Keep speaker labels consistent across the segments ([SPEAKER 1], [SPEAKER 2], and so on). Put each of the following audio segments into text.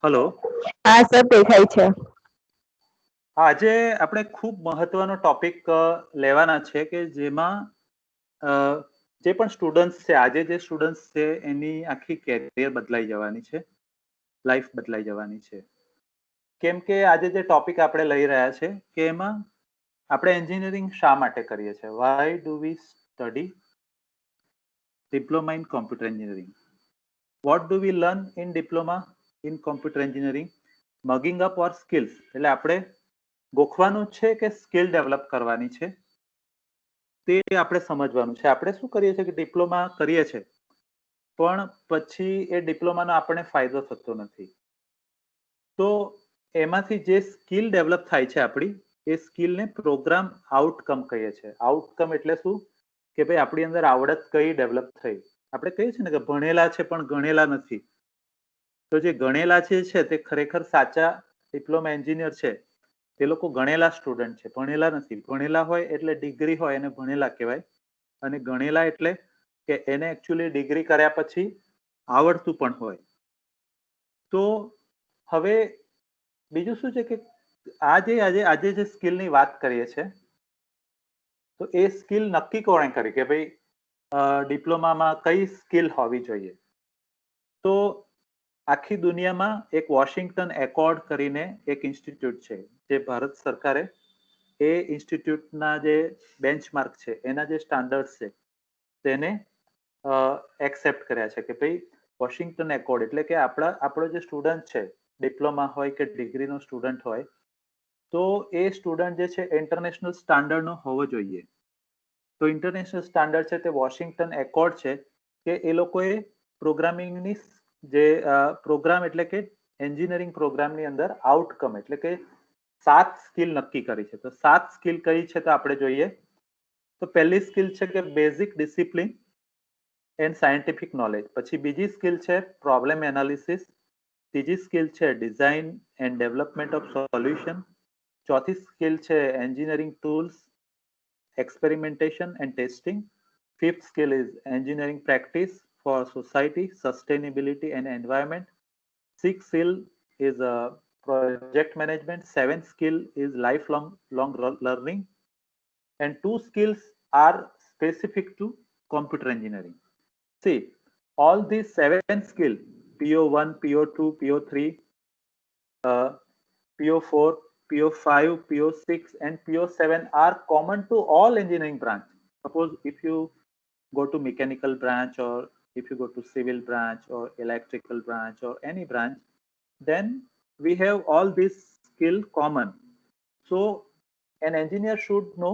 [SPEAKER 1] Hello.
[SPEAKER 2] હા sir દેખાય છે.
[SPEAKER 1] આજે આપણે ખૂબ મહત્વનો ટોપિક લેવાના છે કે જેમાં જે પણ સ્ટુડન્ટ્સ છે, આજે જે સ્ટુડન્ટ્સ છે એની આખી કેરિયર બદલાઈ જવાની છે, લાઈફ બદલાઈ જવાની છે. કેમ કે આજે જે ટોપિક આપણે લઈ રહ્યા છે કે એમાં આપણે એન્જિનિયરિંગ શા માટે કરીએ છીએ? Why do we study diploma in computer engineering? What do we learn in diploma in computer engineering? Mugging up or skills? એટલે આપણે ગોખવાનું છે કે સ્કિલ ડેવલપ કરવાની છે, તે આપણે સમજવાનું છે. આપણે શું કરીએ છીએ કે ડિપ્લોમા કરીએ છીએ, પણ પછી એ ડિપ્લોમાનો આપણને ફાયદો થતો નથી. તો એમાંથી જે સ્કિલ ડેવલપ થાય છે આપણી, એ સ્કિલને પ્રોગ્રામ આઉટકમ કહીએ છીએ. આઉટકમ એટલે શું કે ભાઈ આપણી અંદર આવડત કઈ ડેવલપ થઈ. આપણે કહીએ છીએ ને કે ભણેલા છે પણ ગણેલા નથી. તો જે ગણેલા છે તે ખરેખર સાચા ડિપ્લોમા એન્જિનિયર છે. તે લોકો ગણેલા સ્ટુડન્ટ છે, ભણેલા નથી. ભણેલા હોય એટલે ડિગ્રી હોય એને ભણેલા કહેવાય, અને ગણેલા એટલે કે એને એકચ્યુઅલી ડિગ્રી કર્યા પછી આવડતું પણ હોય. તો હવે બીજું શું છે કે આજે જે સ્કિલની વાત કરીએ છીએ, તો એ સ્કિલ નક્કી કોણે કરી કે ભાઈ ડિપ્લોમામાં કઈ સ્કિલ હોવી જોઈએ? તો આખી દુનિયામાં એક વોશિંગ્ટન એકોર્ડ કરીને એક ઇન્સ્ટિટ્યૂટ છે, જે ભારત સરકારે એ ઇન્સ્ટિટ્યૂટના જે બેન્ચમાર્ક છે, એના જે સ્ટાન્ડર્ડ છે તેને એક્સેપ્ટ કર્યા છે કે ભાઈ વોશિંગ્ટન એકોર્ડ એટલે કે આપણો જે સ્ટુડન્ટ છે, ડિપ્લોમા હોય કે ડિગ્રીનો સ્ટુડન્ટ હોય, તો એ સ્ટુડન્ટ જે છે ઇન્ટરનેશનલ સ્ટાન્ડર્ડનો હોવો જોઈએ. તો ઇન્ટરનેશનલ સ્ટાન્ડર્ડ છે તે વોશિંગ્ટન એકોર્ડ છે કે એ લોકોએ પ્રોગ્રામિંગની જે પ્રોગ્રામ એટલે કે એન્જિનિયરિંગ પ્રોગ્રામની અંદર આઉટકમ એટલે કે 7 સ્કિલ નક્કી કરી છે. તો 7 સ્કિલ કઈ છે તો આપણે જોઈએ. તો પહેલી સ્કિલ છે કે basic discipline and scientific knowledge. પછી બીજી સ્કિલ છે પ્રોબ્લેમ એનાલિસિસ. ત્રીજી સ્કિલ છે design and development of solution. ચોથી સ્કિલ છે engineering tools, experimentation and testing. Fifth skill is engineering practice for society, sustainability and environment. Sixth skill is project management. Seventh skill is lifelong learning. And 2 skills are specific to computer engineering. See, all these 7 skills, PO1, PO2, PO3, PO4, PO5, PO6 and PO7 are common to all engineering branch. Suppose if you go to mechanical branch, or if you go to civil branch or electrical branch or any branch, then we have all these skill common. So an engineer should know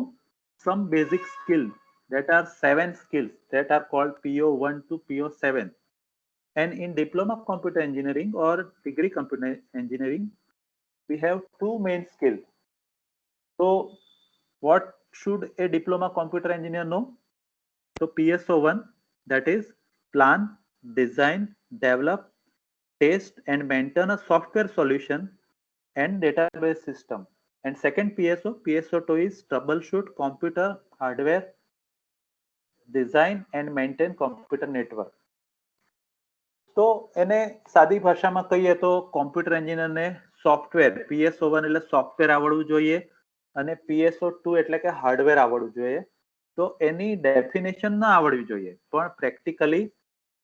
[SPEAKER 1] some basic skill, that are 7 skills that are called PO1 to PO7. And in diploma computer engineering or degree computer engineering, we have 2 main skills. So what should a diploma computer engineer know? So PSO1, that is plan, design, develop, test and maintain a software solution and database system. And second PSO2 is troubleshoot computer hardware, design and maintain computer network. તો એને સાદી ભાષામાં કહીએ તો computer એન્જિનિયરને software PSO1 એટલે software આવડવું જોઈએ, અને PSO2 એટલે કે હાર્ડવેર આવડવું જોઈએ. તો એની ડેફિનેશન ના આવડવી જોઈએ, પણ પ્રેક્ટિકલી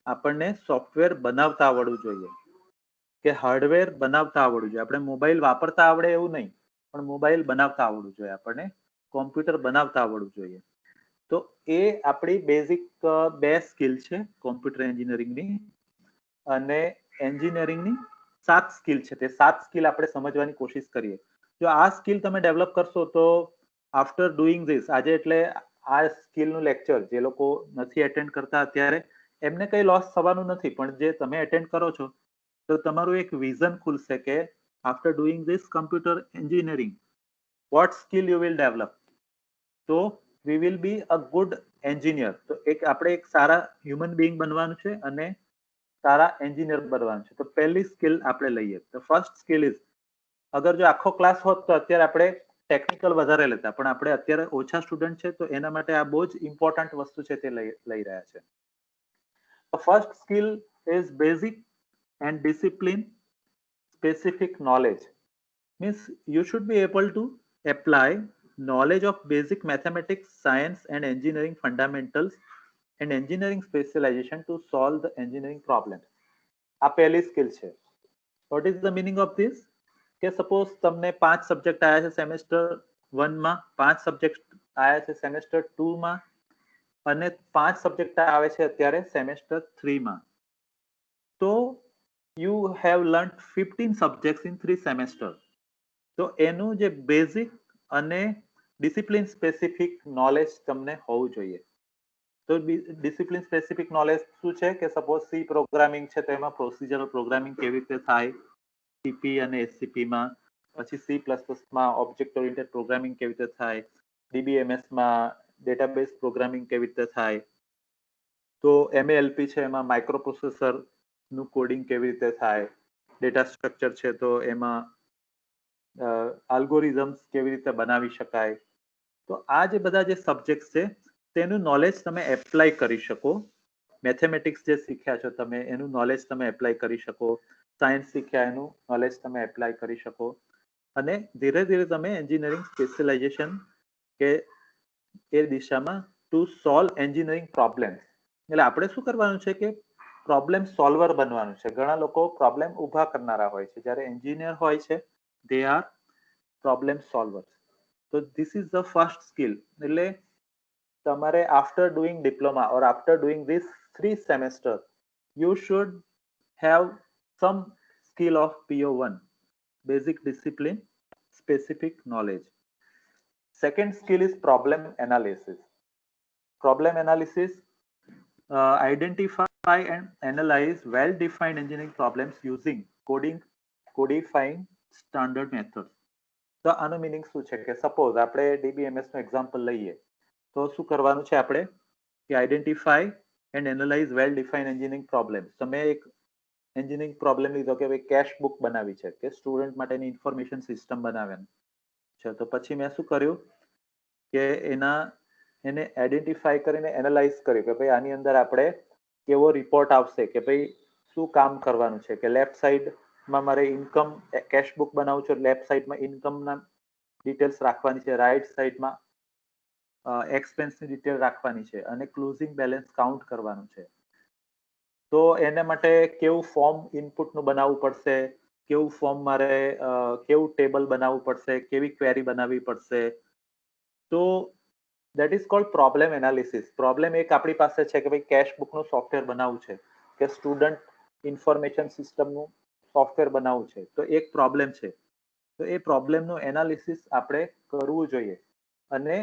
[SPEAKER 1] આપણને સોફ્ટવેર બનાવતા આવડવું જોઈએ, કે હાર્ડવેર બનાવતા આવડવું જોઈએ. આપણે મોબાઈલ વાપરતા આવડે એવું નહીં, પણ મોબાઈલ બનાવતા આવડવું જોઈએ, આપણને કોમ્પ્યુટર બનાવતા આવડવું જોઈએ. તો એ આપણી બેઝિક 2 સ્કિલ છે કોમ્પ્યુટર એન્જિનિયરિંગની. અને એન્જિનિયરિંગની 7 સ્કિલ છે, તે 7 સ્કિલ આપણે સમજવાની કોશિશ કરીએ. જો આ સ્કિલ તમે ડેવલપ કરશો તો આફ્ટર ડુઈંગ ધીસ, આજે એટલે આ સ્કિલનું લેક્ચર જે લોકો નથી એટેન્ડ કરતા અત્યારે, એમને કઈ લોસ થવાનું નથી, પણ જે તમે એટેન્ડ કરો છો તો તમારું એક વિઝન ખુલશે કે after doing this computer engineering what skill you will develop. તો we will be a good engineer. તો આપણે એક સારા હ્યુમન બીઈંગ બનવાનું છે અને સારા એન્જિનિયર બનવાનું છે. તો પહેલી સ્કિલ આપણે લઈએ. તો ફર્સ્ટ સ્કિલ ઇઝ, અગર જો આખો ક્લાસ હોત તો અત્યારે આપણે ટેકનિકલ વધારે લેતા, પણ આપણે અત્યારે ઓછા સ્ટુડન્ટ છે, તો એના માટે આ બહુ જ ઇમ્પોર્ટન્ટ વસ્તુ છે તે લઈ રહ્યા છે. First skill is basic and discipline specific knowledge. Means you should be able to apply knowledge of basic mathematics, science and engineering fundamentals and engineering specialization to solve the engineering problems. આ પહેલી skill છે. What is the meaning of this? કે suppose તમને 5 subject આયા છે semester 1 માં, 5 subject આયા છે સેમેસ્ટર 2 માં અને 5 સબ્જેક્ટ આવે છે અત્યારે સેમેસ્ટર 3 માં. તો you have learned 15 subjects in 3 semesters. તો એનું જે બેઝિક અને ડિસિપ્લિન સ્પેસિફિક નોલેજ તમને હોવું જોઈએ. તો ડિસિપ્લિન સ્પેસિફિક નોલેજ શું છે કે સપોઝ સી પ્રોગ્રામિંગ છે તો એમાં પ્રોસિજરલ પ્રોગ્રામિંગ કેવી રીતે થાય, સીપી અને એસસીપી માં, પછી C++ માં ઓબ્જેક્ટ ઓરિએન્ટેડ પ્રોગ્રામિંગ કેવી રીતે થાય, DBMS માં ડેટાબેઝ પ્રોગ્રામિંગ કેવી રીતે થાય, તો MALP છે એમાં માઇક્રો પ્રોસેસર નું કોડિંગ કેવી રીતે થાય, ડેટા સ્ટ્રક્ચર છે તો એમાં આલ્ગોરિધમ્સ કેવી રીતે બનાવી શકાય. તો આ જે બધા જે સબ્જેક્ટ છે તેનું નોલેજ તમે એપ્લાય કરી શકો. મેથેમેટિક્સ જે શીખ્યા છો તમે એનું નોલેજ તમે એપ્લાય કરી શકો, સાયન્સ શીખ્યા એનું નોલેજ તમે એપ્લાય કરી શકો અને ધીરે ધીરે તમે એન્જિનિયરિંગ સ્પેશિયલાઇઝેશન કે એ દિશામાં ટુ સોલ્વ એન્જિનિયરિંગ પ્રોબ્લેમ્સ. એટલે આપણે શું કરવાનું છે કે પ્રોબ્લેમ સોલ્વર બનવાનું છે. ઘણા લોકો પ્રોબ્લેમ ઊભા કરનારા હોય છે, જ્યારે એન્જિનિયર હોય છે they are problem solvers. So this is the first skill. એટલે તમારે after doing diploma or after doing this 3 semester you should have some skill of PO1, basic discipline specific knowledge. Second skill is problem analysis. Problem analysis, identify and analyze well defined engineering problems using codifying standard methods. તો આનો meaning શું છે કે suppose આપણે DBMS નું example લઈએ તો શું કરવાનું છે આપણે કે identify and analyse well defined engineering problems. તમે એક એન્જિનિયરિંગ પ્રોબ્લેમ લીધો કે ભાઈ કેશ બુક બનાવી છે કે સ્ટુડન્ટ માટેની ઇન્ફોર્મેશન સિસ્ટમ બનાવવાની છે, તો પછી મેં શું કર્યું કે એને આઈડેન્ટિફાઈ કરીને એનાલાઇઝ કર્યું કે ભાઈ આની અંદર આપણે કેવો રિપોર્ટ આવશે, કે ભાઈ શું કામ કરવાનું છે કે લેફ્ટ સાઈડમાં મારે ઇન્કમ કેશ બુક બનાવું છું, લેફ્ટ સાઈડમાં ઇન્કમના ડિટેલ્સ રાખવાની છે, રાઈટ સાઈડમાં એક્સપેન્સની ડિટેલ રાખવાની છે અને ક્લોઝિંગ બેલેન્સ કાઉન્ટ કરવાનું છે. તો એના માટે કેવું ફોર્મ ઇનપુટનું બનાવવું પડશે, કેવું ફોર્મ મારે કેવું ટેબલ બનાવવું પડશે, કેવી ક્વેરી બનાવવી પડશે. તો that is called problem analysis. Problem એક આપણી પાસે છે કે ભાઈ કેશ બુકનું સોફ્ટવેર બનાવવું છે કે સ્ટુડન્ટ ઇન્ફોર્મેશન સિસ્ટમનું સોફ્ટવેર બનાવવું છે, તો એક પ્રોબ્લેમ છે. તો એ પ્રોબ્લેમનું એનાલિસિસ આપણે કરવું જોઈએ અને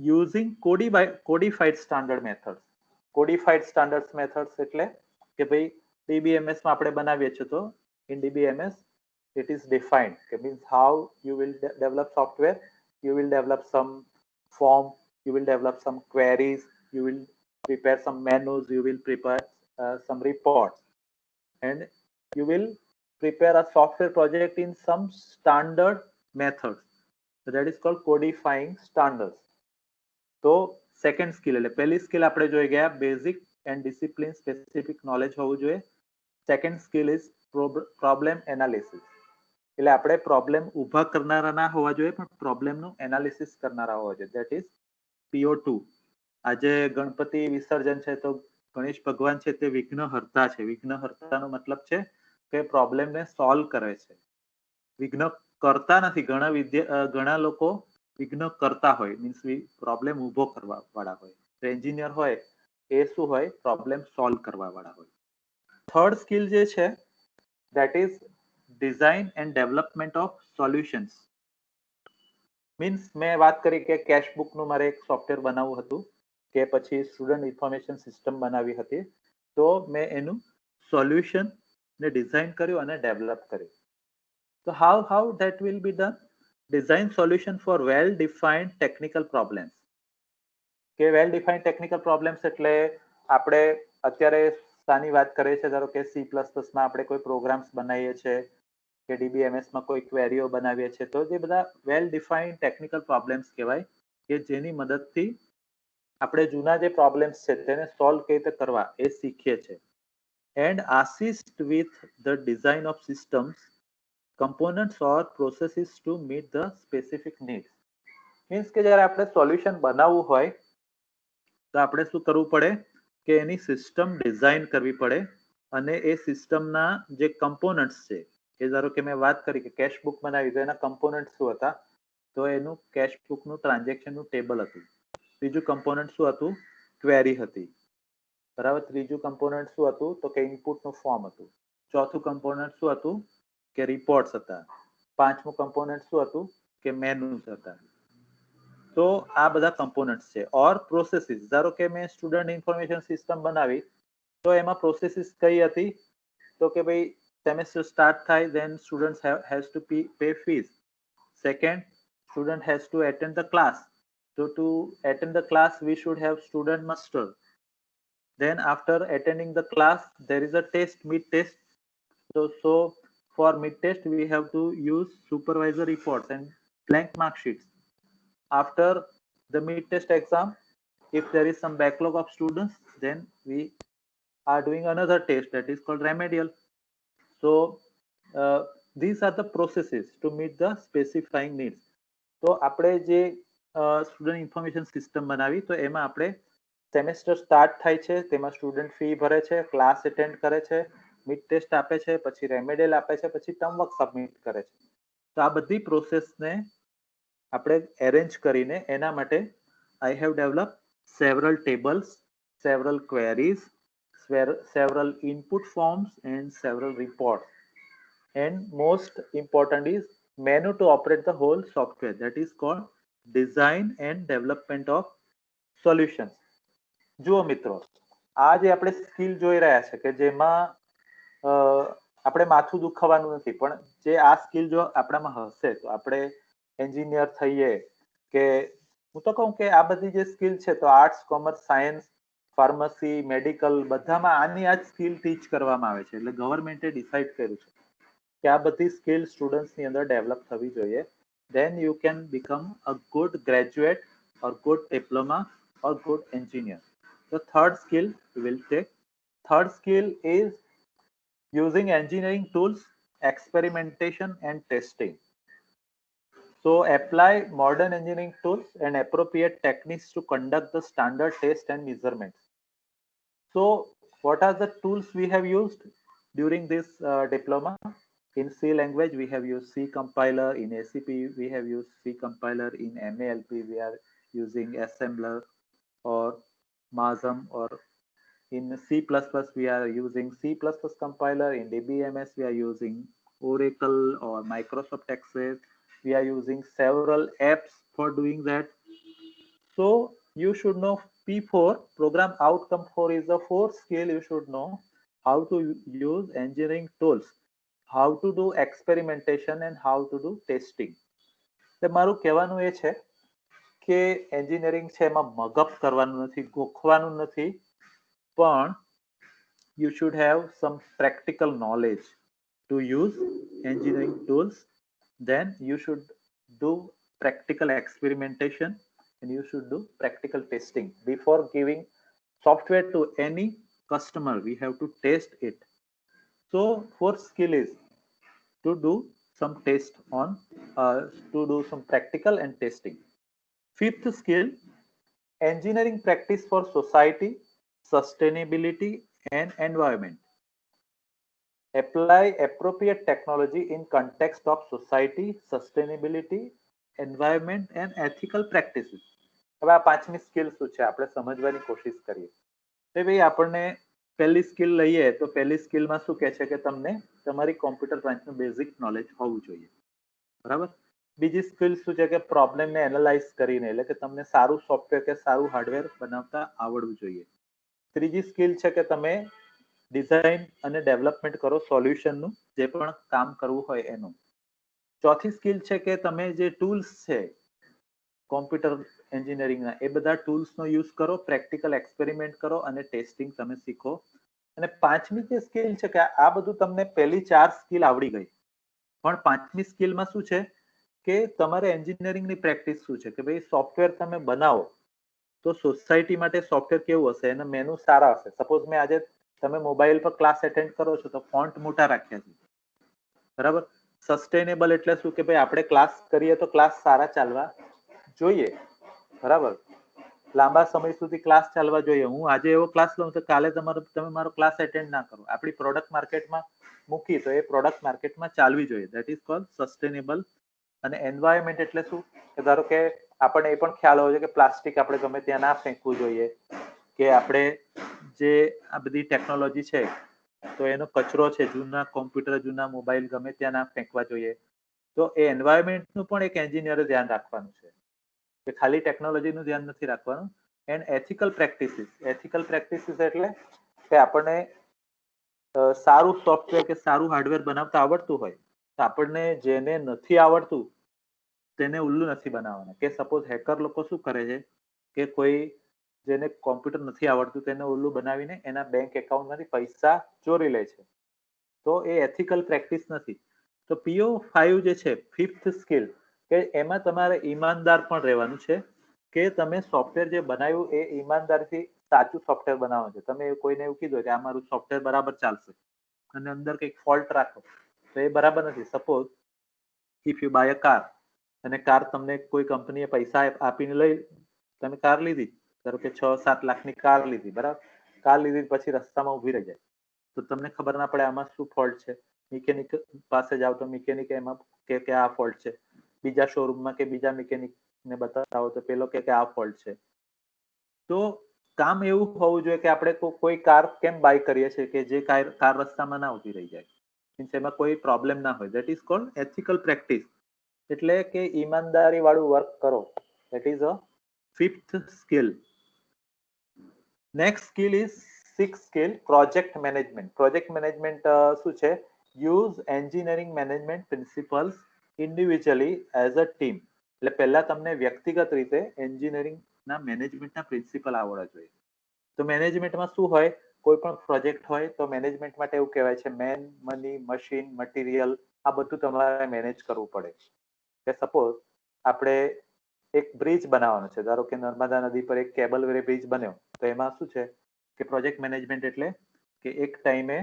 [SPEAKER 1] using codified standard methods. Codified standard methods એટલે કે ભાઈ DBMS માં આપણે બનાવીએ છીએ તો in DBMS it is defined, કે means how you will develop software, you will develop some form, you will develop some queries, you will prepare some menus, you will prepare some reports and you will prepare a software project in some standard methods. So that is called codifying standards. તો second skill એટલે પહેલી skill આપણે જોઈ ગયા basic and discipline specific knowledge હોવું જોઈએ. Second skill is problem analysis. એટલે આપણે પ્રોબ્લેમ ઊભા કરનારા ના હોવા જોઈએ પણ પ્રોબ્લેમનું એનાલિસિસ કરનારા હોવા જોઈએ. That is PO2. આજે ગણપતિ વિસર્જન છે તો ગણેશ ભગવાન છે તે વિઘ્નહર્તા છે. વિઘ્નહર્તાનો મતલબ છે કે પ્રોબ્લેમને સોલ્વ કરે છે. વિઘ્ન કરતા નથી. ઘણા લોકો વિઘ્ન કરતા હોય, મીન્સ પ્રોબ્લેમ ઊભો કરવા વાળા હોય. તો એન્જિનિયર હોય એ શું હોય, પ્રોબ્લેમ સોલ્વ કરવા વાળા હોય. થર્ડ સ્કિલ જે છે that is design and development of solutions. Means મેં વાત કરી કે કેશ બુકનું મારે એક સોફ્ટવેર બનાવવું હતું કે પછી સ્ટુડન્ટ ઇન્ફોર્મેશન સિસ્ટમ બનાવી હતી, તો મેં એનું સોલ્યુશન ને ડિઝાઇન કર્યું અને ડેવલપ કર્યું. So how that will be done? Design solution for well defined technical problems. કે well defined technical problems એટલે આપણે અત્યારે શાની વાત કરીએ છીએ, ધારો કે C++ માં આપણે કોઈ પ્રોગ્રામ્સ બનાવીએ છીએ કે DBMS માં કોઈ ક્વેરીઓ બનાવીએ છીએ, તો જે બધા વેલ ડિફાઇન્ડ ટેકનિકલ પ્રોબ્લેમ્સ કહેવાય કે જેની મદદથી આપણે જૂના જે પ્રોબ્લેમ્સ છે તેને સોલ્વ કઈ રીતે કરવા એ શીખીએ છીએ. and assist with the design of systems, components or processes to meet the specific needs. Means કે જ્યારે આપણે સોલ્યુશન બનાવવું હોય તો આપણે શું કરવું પડે કે એની સિસ્ટમ ડિઝાઇન કરવી પડે અને એ સિસ્ટમના જે કમ્પોનન્ટ્સ છે એ ધારો કે મેં વાત કરી કે કેશ બુક બનાવી તો એના કમ્પોનન્ટ શું હતા તો એનું કેશ બુકનું ટ્રાન્ઝેક્શનનું ટેબલ હતું. બીજું કમ્પોનન્ટ શું હતું ક્વેરી હતી. બરાબર. ત્રીજું કમ્પોનન્ટ શું હતું તો કે ઇનપુટનું ફોર્મ હતું. ચોથું કમ્પોનન્ટ શું હતું કે રિપોર્ટ્સ હતા. પાંચમું કમ્પોનન્ટ શું હતું કે મેનુસ હતા. તો આ બધા કમ્પોનન્ટ્સ છે. ઓર પ્રોસેસીસ ધારો કે મેં સ્ટુડન્ટ ઇન્ફોર્મેશન સિસ્ટમ બનાવી તો એમાં પ્રોસેસીસ કઈ હતી તો કે ભાઈ સેમેસ્ટર સ્ટાર્ટ થાય then students has to pay fees. Second, student has to attend the class. So to attend the class we should have student muster. Then after attending the class there is a test, mid test. So for mid test we have to use supervisor reports and blank mark sheets. After the mid test exam, if there is some backlog of students, then we are doing another test that is called remedial. So these are the processes to meet the specifying needs. તો આપણે જે student information system બનાવી તો એમાં આપણે semester start થાય છે તેમાં સ્ટુડન્ટ ફી ભરે છે, ક્લાસ અટેન્ડ કરે છે, મિડ ટેસ્ટ આપે છે, પછી રેમેડિયલ આપે છે, પછી ટર્મ વર્ક સબમિટ કરે છે. તો આ બધી પ્રોસેસને આપણે એરેન્જ કરીને એના માટે I have developed several tables, several queries, several input forms and several reports. And most important is menu to operate the whole software, that is called design and development of solutions. જુઓ મિત્રો, આ જે આપણે skill જોઈ રહ્યા છે કે જેમાં આપણે માથું દુખાવાનું નથી, પણ જે આ સ્કિલ જો આપણામાં હશે તો આપણે એન્જિનિયર થઈએ કે હું તો કહું કે આ બધી જે સ્કિલ છે તો arts, commerce, science, pharmacy, medical બધામાં આની આ જ સ્કિલ ટીચ કરવામાં આવે છે. એટલે ગવર્મેન્ટે ડિસાઇડ કર્યું છે કે આ બધી સ્કિલ સ્ટુડન્ટ્સની અંદર ડેવલપ થવી જોઈએ. Then you can become a good graduate or good diploma or good engineer. The third skill we will take. Third skill is using engineering tools, experimentation and testing. So apply modern engineering tools and appropriate techniques to conduct the standard test and measurements. So what are the tools we have used during this diploma? In C language, we have used C compiler. In ACP, we have used C compiler. In MALP, we are using assembler or MASM, or in C++, we are using C++ compiler. In DBMS, we are using Oracle or Microsoft Access. We are using several apps for doing that. So you should know P4, program outcome 4 is the fourth skill. You should know how to use engineering tools, how to do experimentation and how to do testing. તો મારું કહેવાનું એ છે કે engineering છે એમાં મગઅપ કરવાનું નથી, ગોખવાનું નથી, પણ you should have some practical knowledge to use engineering tools. Then you should do practical experimentation and you should do practical testing. Before giving software to any customer, we have to test it. So fourth skill is to do some test on, to do some practical and testing. Fifth skill, engineering practice for society, sustainability and environment. Apply appropriate technology in context of society, sustainability, environment and ethical practices. હવે આ પાંચમી skill શું છે આપણે સમજવાની કોશિશ કરીએ. તો ભાઈ આપણને પહેલી સ્કિલ લઈએ તો પહેલી સ્કિલમાં શું કહે છે કે તમને તમારી કોમ્પ્યુટર બ્રાન્ચનું બેઝિક નોલેજ હોવું જોઈએ. બરાબર. બીજી સ્કિલ શું છે કે પ્રોબ્લેમને એનાલાઇઝ કરીને, એટલે કે તમને સારું સોફ્ટવેર કે સારું હાર્ડવેર બનાવતા આવડવું જોઈએ. ત્રીજી સ્કિલ છે કે તમે ડિઝાઇન અને ડેવલપમેન્ટ કરો સોલ્યુશનનું, જે પણ કામ કરવું હોય એનું. ચોથી સ્કિલ છે કે તમે જે ટૂલ્સ છે કોમ્પ્યુટર એન્જિનિયરિંગના એ બધા ટૂલ્સનો યુઝ કરો, પ્રેક્ટિકલ એક્સપેરિમેન્ટ કરો અને ટેસ્ટિંગ તમે શીખો. અને પાંચમી જે સ્કિલ છે કે આ બધું તમને પહેલી ચાર સ્કિલ આવડી ગઈ, પણ પાંચમી સ્કિલમાં શું છે કે તમારે એન્જિનિયરિંગની પ્રેક્ટિસ શું છે કે ભાઈ સોફ્ટવેર તમે બનાવો તો સોસાયટી માટે સોફ્ટવેર કેવું હશે, એના મેનુ સારા હશે. સપોઝ મેં આજે તમે મોબાઈલ પર ક્લાસ એટેન્ડ કરો છો તો ફોન્ટ મોટા રાખ્યા છે, બરાબર. સસ્ટેનેબલ એટલે શું કે ભાઈ આપણે ક્લાસ કરીએ તો ક્લાસ સારા ચાલવા જોઈએ, બરાબર. લાંબા સમય સુધી ક્લાસ ચાલવા જોઈએ. હું આજે એવો ક્લાસ લઉં તો કાલે તમે મારો ક્લાસ એટેન્ડ ના કરો. આપણી પ્રોડક્ટ માર્કેટમાં મૂકી તો એ પ્રોડક્ટ માર્કેટમાં ચાલવી જોઈએ. That is called sustainable. અને એન્વાયરમેન્ટ એટલે શું કે ધારો કે આપણને એ પણ ખ્યાલ હોવો જોઈએ કે પ્લાસ્ટિક આપણે ગમે ત્યાં ના ફેંકવું જોઈએ, કે આપણે જે આ બધી ટેકનોલોજી છે તો એનો કચરો છે, જૂના કોમ્પ્યુટર, જૂના મોબાઈલ ગમે ત્યાં ના ફેંકવા જોઈએ. તો એ એન્વાયરમેન્ટનું પણ એક એન્જિનિયરે ધ્યાન રાખવાનું છે, કે ખાલી ટેકનોલોજીનું ધ્યાન નથી રાખવાનું. And ethical practices. Ethical practices એટલે કે આપણને સારું સોફ્ટવેર કે સારું હાર્ડવેર બનાવતા આવડતું હોય તો આપણને જેને નથી આવડતું તેને ઉલ્લુ નથી બનાવવાના. કે સપોઝ હેકર લોકો શું કરે છે કે કોઈ જેને કોમ્પ્યુટર નથી આવડતું તેને ઉલ્લુ બનાવીને એના બેંક એકાઉન્ટમાંથી પૈસા ચોરી લે છે. તો એ એથિકલ પ્રેક્ટિસ નથી. તો PO5 જે છે, ફિફ્થ સ્કિલ, કે એમાં તમારે ઈમાનદાર પણ રહેવાનું છે, કે તમે સોફ્ટવેર જે બનાવ્યું એ ઈમાનદારથી સાચું સોફ્ટવેર બનાવવાનું છે. તમે કોઈને એવું કીધું કે આ મારું સોફ્ટવેર બરાબર ચાલશે અને અંદર કંઈક ફોલ્ટ રાખો તો એ બરાબર નથી. Suppose if you buy a car, અને કાર તમને કોઈ કંપનીએ પૈસા આપીને તમે કાર લીધી, ધારો કે 6-7 લાખની કાર લીધી, બરાબર. કાર લીધી પછી રસ્તામાં ઊભી રહી જાય તો તમને ખબર ના પડે આમાં શું ફોલ્ટ છે. મિકેનિક પાસે જાઓ તો મિકેનિક એમાં કે આ ફોલ્ટ છે. બીજા શોરૂમમાં કે બીજા મિકેનિક ને બતાવો તો પેલો કે આ ફોલ્ટ છે. તો કામ એવું હોવું જોઈએ કે આપણે કોઈ કાર કેમ બાય કરીએ છીએ કે જે કાર રસ્તામાં ના ઊભી રહી જાય, મીન્સ એમાં કોઈ પ્રોબ્લેમ ના હોય. That is called ethical practice. એટલે કે ઈમાનદારી વાળું વર્ક કરો. That is a fifth skill. Next skill is six skill, project management. Project management શું છે? Use engineering management principles individually as a team. એટલે પહેલા તમને વ્યક્તિગત રીતે એન્જિનિયરિંગના મેનેજમેન્ટના પ્રિન્સિપલ આવડવા જોઈએ. તો મેનેજમેન્ટમાં શું હોય? કોઈ પણ પ્રોજેક્ટ હોય તો મેનેજમેન્ટ માટે એવું કહેવાય છે મેન, મની, મશીન, મટીરિયલ, આ બધું તમારે મેનેજ કરવું પડે. કે સપોઝ આપણે એક બ્રિજ બનાવવાનો છે, ધારો કે નર્મદા નદી પર એક કેબલ વે બ્રિજ બન્યો, તો એમાં શું છે કે પ્રોજેક્ટ મેનેજમેન્ટ એટલે કે એક ટાઈમે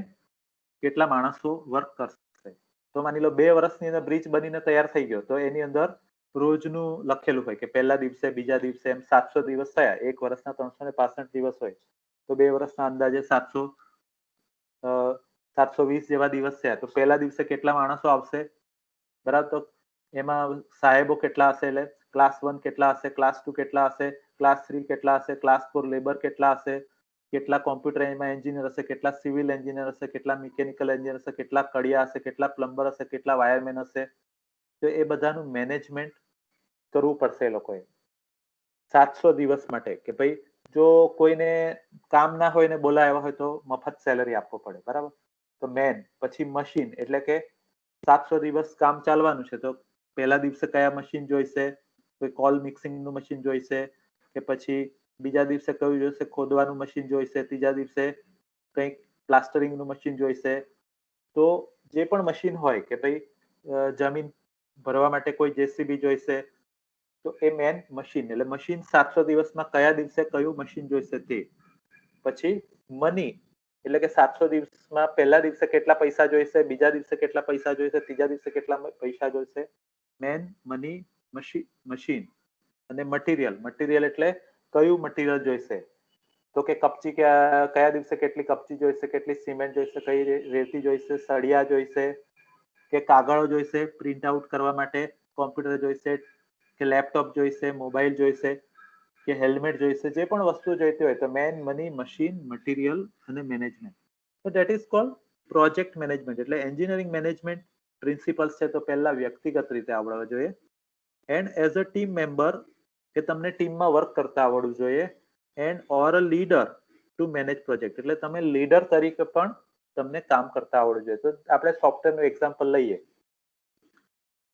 [SPEAKER 1] કેટલા માણસો વર્ક કરશે. તો માની લો 2 વર્ષની અંદર બ્રિજ બનીને તૈયાર થઈ ગયો, તો એની અંદર રોજનું લખેલું હોય કે પહેલા દિવસે, બીજા દિવસે, એમ 700 દિવસ થયા. એક વર્ષના 365 દિવસ હોય તો 2 વર્ષના અંદાજે 720 જેવા દિવસ થયા. તો પહેલા દિવસે કેટલા માણસો આવશે, બરાબર. તો એમાં સાહેબો કેટલા હશે, એટલે ક્લાસ 1 કેટલા હશે, ક્લાસ 2 કેટલા હશે, ક્લાસ 3 કેટલા હશે, ક્લાસ 4 લેબર કેટલા હશે, કેટલા કોમ્પ્યુટર એમાં એન્જિનિયર હશે, કેટલા સિવિલ એન્જિનિયર હશે, કેટલા મિકેનિકલ એન્જિનિયર હશે, કેટલા કડિયા હશે, કેટલા પ્લમ્બર હશે, કેટલા વાયરમેન હશે. તો એ બધાનું મેનેજમેન્ટ કરવું પડશે એ લોકોએ 700 દિવસ માટે. કે ભાઈ જો કોઈને કામ ના હોય ને બોલાવ્યા હોય તો મફત સેલરી આપવો પડે, બરાબર. તો મેન, પછી મશીન, એટલે કે 700 દિવસ કામ ચાલવાનું છે તો પહેલા દિવસે કયા મશીન જોઈશે, કોઈ કોલ મિક્સિંગનું મશીન જોઈશે, કે પછી બીજા દિવસે કયું જોઈશે, ખોદવાનું મશીન જોઈશે, ત્રીજા દિવસે કંઈક પ્લાસ્ટરિંગનું મશીન જોઈશે. તો જે પણ મશીન હોય કે ભાઈ જમીન ભરવા માટે કોઈ જેસીબી જોઈશે, તો એ મેન મશીન. એટલે મશીન 700 દિવસમાં કયા દિવસે કયું મશીન જોઈશે તે. પછી મની, એટલે કે 700 દિવસમાં પહેલા દિવસે કેટલા પૈસા જોઈશે, બીજા દિવસે કેટલા પૈસા જોઈશે, ત્રીજા દિવસે કેટલા પૈસા જોઈશે. Man, money, machine. અને મટીરિયલ. મટીરિયલ એટલે કયું મટીરિયલ જોઈશે, તો કે કપચી કયા દિવસે કેટલી કપચી જોઈશે, કેટલી સિમેન્ટ જોઈશે, કઈ રેતી જોઈશે, સળિયા જોઈશે, કે કાગળો જોઈશે પ્રિન્ટ આઉટ કરવા માટે, કોમ્પ્યુટર જોઈશે, કે લેપટોપ જોઈશે, મોબાઈલ જોઈશે, કે હેલ્મેટ જોઈશે. જે પણ વસ્તુ જોઈતી હોય તો મેન, મની, મશીન, મટીરિયલ અને મેનેજમેન્ટ. તો that is called project management. એટલે એન્જિનિયરિંગ મેનેજમેન્ટ પ્રિન્સિપલ્સ છે તો પહેલા વ્યક્તિગત રીતે આવડવા જોઈએ. And as a team member, કે તમને ટીમમાં વર્ક કરતા આવડવું જોઈએ. And or a leader two manage project, એટલે તમે લીડર તરીકે પણ તમને કામ કરતા આવડવું જોઈએ. તો આપણે સોફ્ટવેરનું એક્ઝામ્પલ લઈએ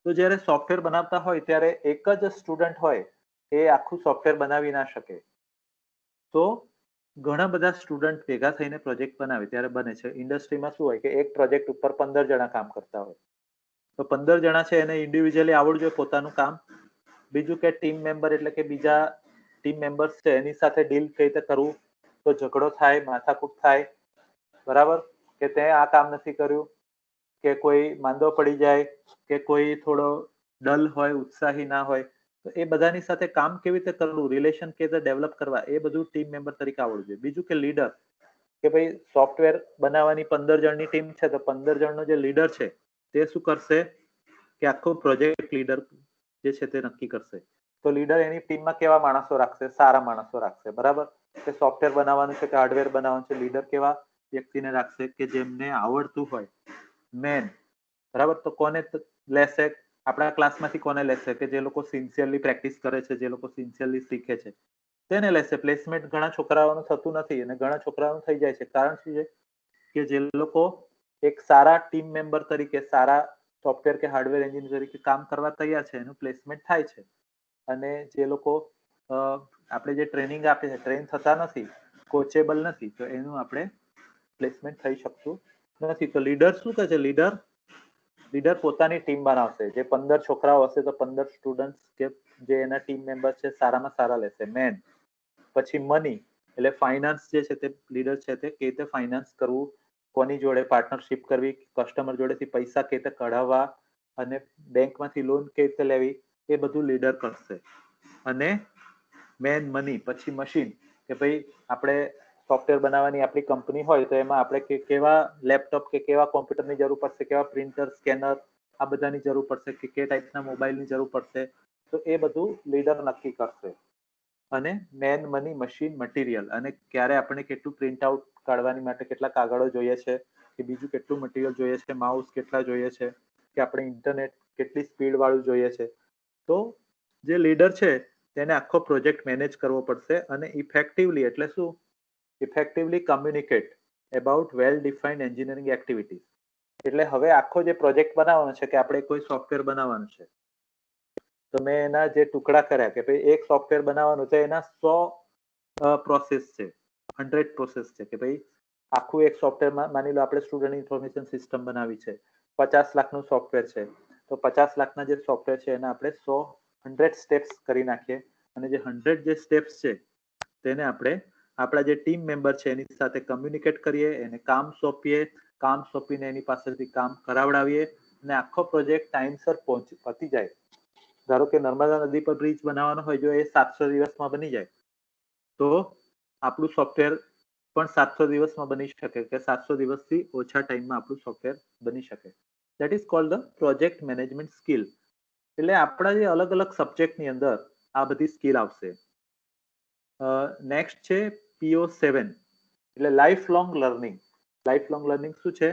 [SPEAKER 1] તો જ્યારે સોફ્ટવેર બનાવતા હોય ત્યારે એક જ સ્ટુડન્ટ હોય એ આખું સોફ્ટવેર બનાવી ના શકે. તો ઘણા બધા સ્ટુડન્ટ ભેગા થઈને પ્રોજેક્ટ બનાવે ત્યારે બને છે. ઇન્ડસ્ટ્રીમાં શું હોય કે એક પ્રોજેક્ટ ઉપર 15 જણા કામ કરતા હોય, તો 15 જણા છે એને ઇન્ડિવિજ્યુઅલી આવડવું જોઈએ પોતાનું કામ. બીજું કે ટીમ મેમ્બર, એટલે કે બીજા ટીમ મેમ્બર્સ છે એની સાથે ડીલ કઈ રીતે કરવું, તો ઝઘડો થાય, માથાકૂટ થાય, બરાબર, કે તે આ કામ નથી કર્યું, કે કોઈ માંદો પડી જાય, કે કોઈ થોડો ડલ હોય, ઉત્સાહી ના હોય, તો એ બધાની સાથે કામ કેવી રીતે કરવું, રિલેશન કેવી રીતે ડેવલપ કરવા, એ બધું ટીમ મેમ્બર તરીકે આવડવું જોઈએ. બીજું કે લીડર, કે ભાઈ સોફ્ટવેર બનાવવાની 15 જણની ટીમ છે, તો 15 જણનો જે લીડર છે તે શું કરશે કે આખો પ્રોજેક્ટ લીડર જે છે તે નક્કી કરશે. તો લીડર એની ટીમમાં કેવા માણસો રાખશે, સારા માણસો રાખશે. બરાબર, કે સોફ્ટવેર બનાવવાનું છે કે હાર્ડવેર બનાવવાનું છે, લીડર કેવા વ્યક્તિને રાખશે કે જેમને આવડતું હોય, મેન. બરાબર, તો કોને લેશે, આપણા ક્લાસમાંથી કોને લેશે કે જે લોકો સિન્સિયરલી પ્રેક્ટિસ કરે છે, જે લોકો સિન્સિયરલી શીખે છે, તેને લેશે. પ્લેસમેન્ટ ઘણા છોકરાઓનું થતું નથી અને ઘણા છોકરાઓનું થઈ જાય છે. કારણ શું છે કે જે લોકો એક સારા ટીમ મેમ્બર તરીકે, સારા સોફ્ટવેર કે હાર્ડવેર એન્જિનિયર તરીકે કામ કરવા તૈયાર છે, એનું પ્લેસમેન્ટ થાય છે. અને જે લોકો આપણે જે ટ્રેનિંગ આપે છે, ટ્રેન થતા નથી, કોચેબલ નથી, તો એનું આપણે પ્લેસમેન્ટ થઈ શકતું નથી. તો લીડર શું કહે છે, લીડર પોતાની ટીમ બનાવશે. જે 15 છોકરાઓ હશે તો 15 સ્ટુડન્ટ કે જે એના ટીમ મેમ્બર છે સારામાં સારા લેશે, મેન. પછી મની, એટલે ફાઇનાન્સ જે છે તે લીડર છે તે કેવી રીતે ફાઇનાન્સ કરવું, કોની જોડે પાર્ટનરશિપ કરવી, કસ્ટમર જોડેથી પૈસા કેવી રીતે કઢાવવા અને બેંકમાંથી લોન કેવી રીતે લેવી, એ બધું લીડર કરશે. અને મેન મની. પછી મશીન, કે ભાઈ આપણે સોફ્ટવેર બનાવવાની આપણી કંપની હોય તો એમાં આપણે કેવા લેપટોપ કે કેવા કોમ્પ્યુટરની જરૂર પડશે, કેવા પ્રિન્ટર, સ્કેનર, આ બધાની જરૂર પડશે, કે ટાઈપના મોબાઈલની જરૂર પડશે, તો એ બધું લીડર નક્કી કરશે. અને મેન મની, મશીન, મટીરિયલ, અને ક્યારે આપણે કેટલું પ્રિન્ટ આઉટ કાઢવાની માટે કેટલા કાગળો જોઈએ છે, કે બીજું કેટલું મટીરિયલ જોઈએ છે, માઉસ કેટલા જોઈએ છે, કે આપણે ઇન્ટરનેટ કેટલી સ્પીડ વાળું જોઈએ છે. તો જે લીડર છે તેને આખો પ્રોજેક્ટ મેનેજ કરવો પડશે અને ઇફેક્ટિવલી, એટલે શું, effectively communicate about well defined engineering activities. એટલે હવે આખો જે પ્રોજેક્ટ બનાવવાનો છે, કે આપણે કોઈ સોફ્ટવેર બનાવવાનું છે, તો મેં એના જે ટુકડા કર્યા કે ભાઈ એક સોફ્ટવેર બનાવવાનું છે, એના 100 પ્રોસેસ છે, 100 પ્રોસેસ છે. કે ભાઈ આખું એક સોફ્ટવેરમાં માની લો આપણે સ્ટુડન્ટ ઇન્ફોર્મેશન સિસ્ટમ બનાવી છે, 50 લાખનું સોફ્ટવેર છે, તો 50 લાખના જે સોફ્ટવેર છે એને આપણે 100 સ્ટેપ્સ કરી નાખીએ. અને જે 100 જે સ્ટેપ્સ છે તેને આપણે આપણા જે ટીમ મેમ્બર છે એની સાથે કમ્યુનિકેટ કરીએ, એને કામ સોંપીએ, કામ સોંપીને એની પાસેથી કામ કરાવડાવીએ, અને આખો પ્રોજેક્ટ ટાઈમસર પતી જાય. ધારો કે નર્મદા નદી પર બ્રિજ બનાવવાનો હોય, જો એ 700 દિવસમાં બની જાય, તો આપણું સોફ્ટવેર પણ 700 દિવસમાં બની શકે, કે 700 દિવસથી ઓછા ટાઈમમાં આપણું સોફ્ટવેર બની શકે. That is called the project management skill. એટલે આપણા જે અલગ અલગ સબ્જેક્ટની અંદર આ બધી સ્કિલ આવશે. નેક્સ્ટ છે PO7, એટલે life long learning. Life long learning શું છે?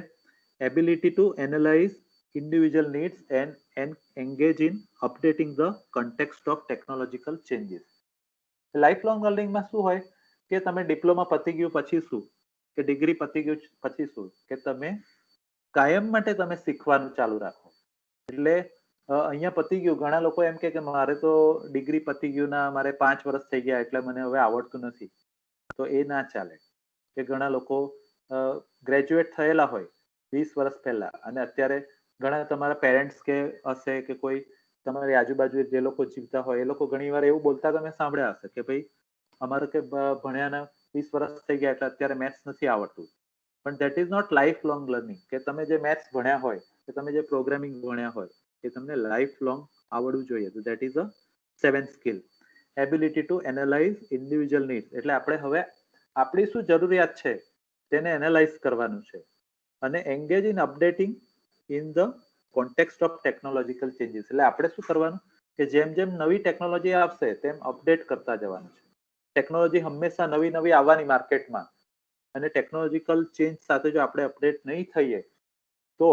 [SPEAKER 1] Ability to analyse individual needs and engage in updating the context of technological changes. Life long લર્નિંગમાં શું હોય કે તમે ડિપ્લોમા પતી ગયું પછી શું, કે ડિગ્રી પતી ગયું પછી શું, કે તમે કાયમ માટે તમે શીખવાનું ચાલુ રાખો. એટલે અહીંયા પતી ગયું, ઘણા લોકો એમ કે મારે તો ડિગ્રી પતી ગયું, ના મારે 5 વર્ષ થઈ ગયા એટલે મને હવે આવડતું નથી, તો એ ના ચાલે. કે ઘણા લોકો ગ્રેજ્યુએટ થયેલા હોય 20 વર્ષ પહેલા, અને અત્યારે ઘણા તમારા પેરેન્ટ્સ કે હશે કે કોઈ તમારી આજુબાજુ જે લોકો જીવતા હોય, એ લોકો ઘણી વાર એવું બોલતા તમે સાંભળ્યા હશે કે ભાઈ અમારે કે ભણ્યાના 20 વર્ષ થઈ ગયા એટલે અત્યારે મેથ્સ નથી આવડતું. પણ that is not life long learning. કે તમે જે મેથ્સ ભણ્યા હોય, કે તમે જે પ્રોગ્રામિંગ ભણ્યા હોય, એ તમને લાઈફ લોંગ આવડવું જોઈએ. તો that is a 7th skill, ability to analyse individual need. એટલે આપણે હવે આપણી શું જરૂરિયાત છે તેને એનાલાઇઝ કરવાનું છે, અને engage in updating in the context of technological changes. એટલે આપણે શું કરવાનું કે જેમ જેમ નવી ટેકનોલોજી આવશે તેમ અપડેટ કરતા જવાનું છે. ટેકનોલોજી હંમેશા નવી નવી આવવાની માર્કેટમાં, અને ટેકનોલોજીકલ ચેન્જ સાથે જો આપણે અપડેટ નહીં થઈએ તો